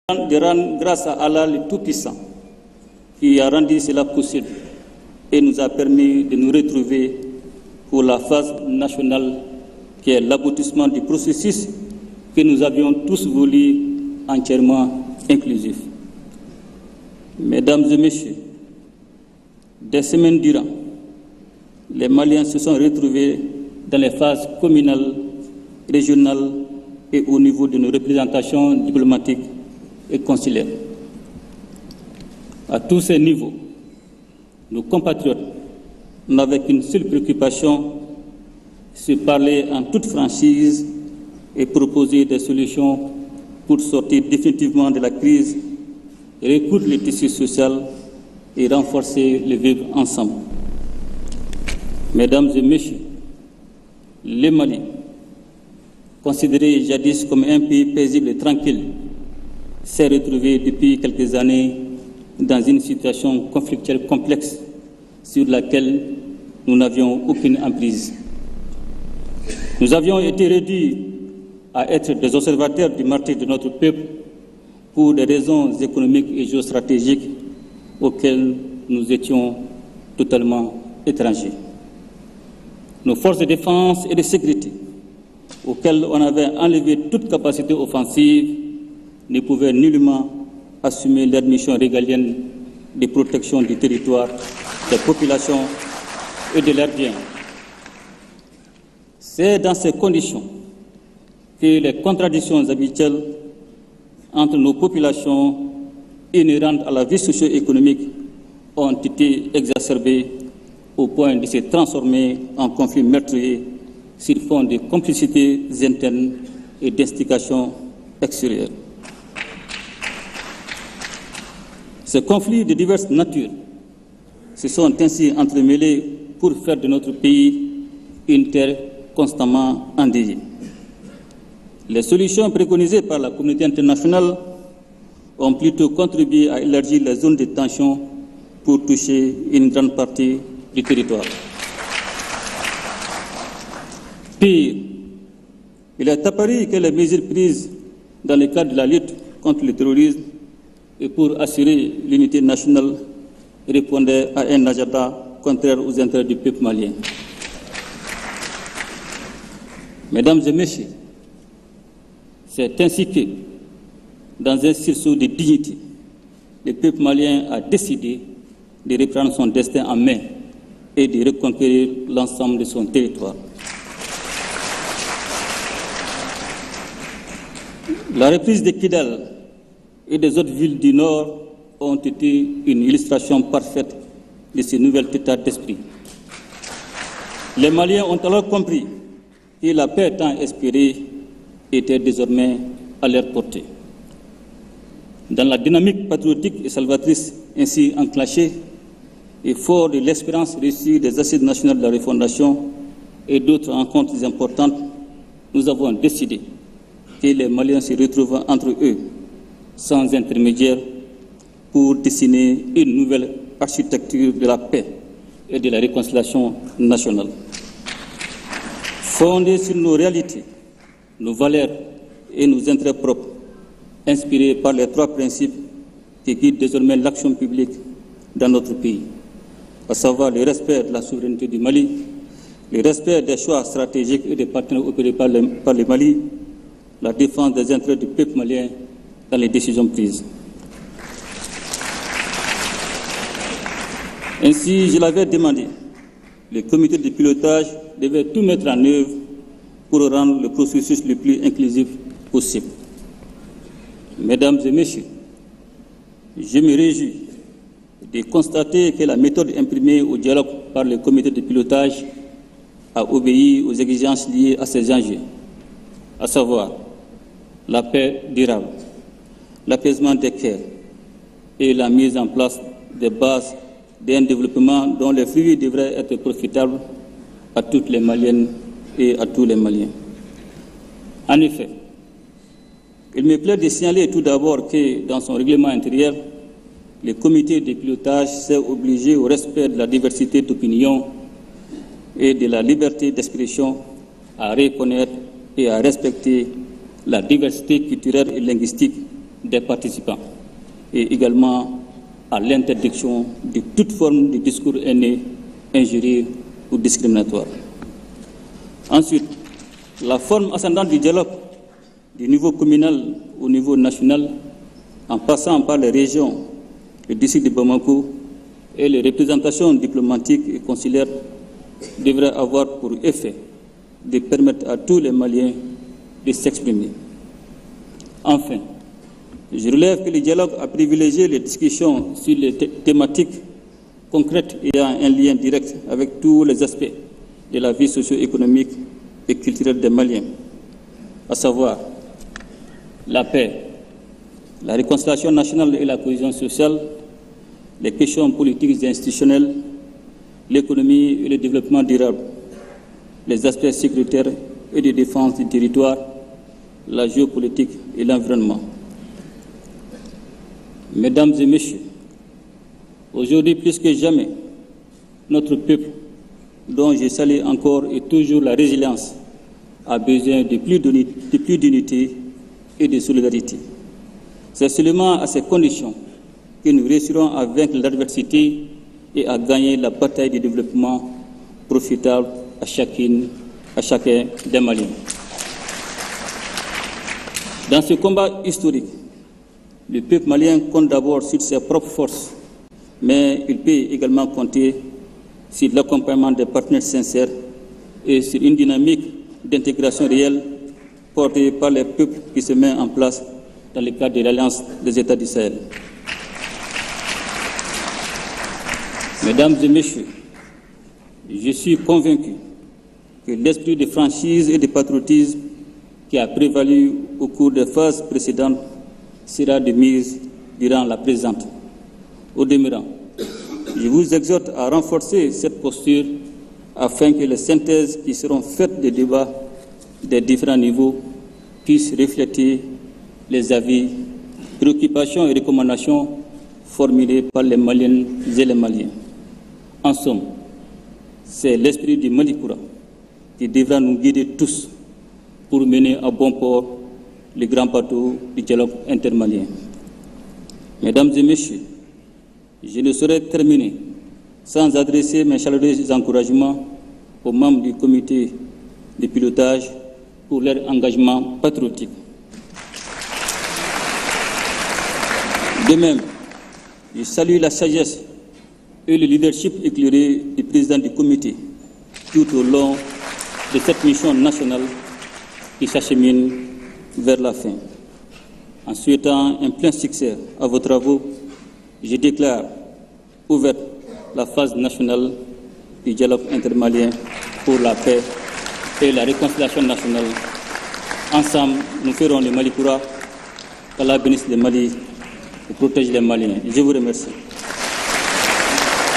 de rendre grâce à Allah le Tout-Puissant qui a rendu cela possible et nous a permis de nous retrouver pour la phase nationale qui est l'aboutissement du processus que nous avions tous voulu entièrement inclusif. Mesdames et messieurs, des semaines durant, les Maliens se sont retrouvés dans les phases communales, régionales et au niveau de nos représentations diplomatiques et consulaires. À tous ces niveaux, nos compatriotes n'avaient qu'une seule préoccupation, se parler en toute franchise et proposer des solutions pour sortir définitivement de la crise, recoudre le tissu social et renforcer le vivre ensemble. Mesdames et messieurs, le Mali, considéré jadis comme un pays paisible et tranquille, s'est retrouvé depuis quelques années dans une situation conflictuelle complexe sur laquelle nous n'avions aucune emprise. Nous avions été réduits à être des observateurs du martyre de notre peuple pour des raisons économiques et géostratégiques auxquelles nous étions totalement étrangers. Nos forces de défense et de sécurité, auxquelles on avait enlevé toute capacité offensive, ne pouvaient nullement assumer leur mission régalienne de protection du territoire, des populations et de leurs biens. C'est dans ces conditions que les contradictions habituelles entre nos populations inhérentes à la vie socio-économique ont été exacerbées au point de se transformer en conflits meurtriers sur fond de complicités internes et d'instigations extérieures. Ces conflits de diverses natures se sont ainsi entremêlés pour faire de notre pays une terre constamment endeuillée. Les solutions préconisées par la communauté internationale ont plutôt contribué à élargir les zones de tension pour toucher une grande partie du territoire. Pire, il est apparu que les mesures prises dans le cadre de la lutte contre le terrorisme et pour assurer l'unité nationale répondaient à un agenda contraire aux intérêts du peuple malien. Mesdames et messieurs, c'est ainsi que, dans un sursaut de dignité, le peuple malien a décidé de reprendre son destin en main et de reconquérir l'ensemble de son territoire. La reprise de Kidal et des autres villes du Nord ont été une illustration parfaite de ce nouvel état d'esprit. Les Maliens ont alors compris que la paix tant espérée était désormais à leur portée. Dans la dynamique patriotique et salvatrice ainsi enclenchée, et fort de l'espérance reçue des assises nationales de la refondation et d'autres rencontres importantes, nous avons décidé que les Maliens se retrouvent entre eux, sans intermédiaire, pour dessiner une nouvelle architecture de la paix et de la réconciliation nationale. Fondée sur nos réalités, nos valeurs et nos intérêts propres, inspirés par les trois principes qui guident désormais l'action publique dans notre pays, à savoir le respect de la souveraineté du Mali, le respect des choix stratégiques et des partenaires opérés par le Mali, la défense des intérêts du peuple malien dans les décisions prises. Ainsi, je l'avais demandé, le comité de pilotage devait tout mettre en œuvre pour rendre le processus le plus inclusif possible. Mesdames et messieurs, je me réjouis de constater que la méthode imprimée au dialogue par le comité de pilotage a obéi aux exigences liées à ces enjeux, à savoir la paix durable, l'apaisement des cœurs et la mise en place des bases d'un développement dont les fruits devraient être profitables à toutes les Maliennes et à tous les Maliens. En effet, il me plaît de signaler tout d'abord que dans son règlement intérieur, le comité de pilotage s'est obligé au respect de la diversité d'opinion et de la liberté d'expression, à reconnaître et à respecter la diversité culturelle et linguistique des participants et également à l'interdiction de toute forme de discours haineux, injurieux ou discriminatoire. Ensuite, la forme ascendante du dialogue du niveau communal au niveau national, en passant par les régions, le district de Bamako et les représentations diplomatiques et consulaires devrait avoir pour effet de permettre à tous les Maliens de s'exprimer. Enfin, je relève que le dialogue a privilégié les discussions sur les thématiques concrètes ayant un lien direct avec tous les aspects de la vie socio-économique et culturelle des Maliens, à savoir la paix, la réconciliation nationale et la cohésion sociale, les questions politiques et institutionnelles, l'économie et le développement durable, les aspects sécuritaires et de défense du territoire, la géopolitique et l'environnement. Mesdames et messieurs, aujourd'hui plus que jamais, notre peuple, dont je salue encore et toujours la résilience, a besoin de plus d'unité et de solidarité. C'est seulement à ces conditions que nous réussirons à vaincre l'adversité et à gagner la bataille du développement profitable à chacun des Maliens. Dans ce combat historique, le peuple malien compte d'abord sur ses propres forces, mais il peut également compter sur l'accompagnement des partenaires sincères et sur une dynamique d'intégration réelle portée par les peuples qui se met en place dans le cadre de l'Alliance des États du Sahel. Mesdames et messieurs, je suis convaincu que l'esprit de franchise et de patriotisme qui a prévalu au cours des phases précédentes sera de mise durant la présente. Au demeurant, je vous exhorte à renforcer cette posture afin que les synthèses qui seront faites des débats des différents niveaux puissent refléter les avis, préoccupations et recommandations formulées par les Maliennes et les Maliens. En somme, c'est l'esprit du Malikoura qui devra nous guider tous pour mener à bon port le grand bateau du dialogue intermalien. Mesdames et messieurs, je ne saurais terminer sans adresser mes chaleureux encouragements aux membres du comité de pilotage pour leur engagement patriotique. De même, je salue la sagesse et le leadership éclairé du président du comité tout au long de cette mission nationale qui s'achemine vers la fin. En souhaitant un plein succès à vos travaux, je déclare ouverte la phase nationale du dialogue intermalien pour la paix et la réconciliation nationale. Ensemble, nous ferons le Malikoura, qu'Allah bénisse le Mali et protège les Maliens. Je vous remercie.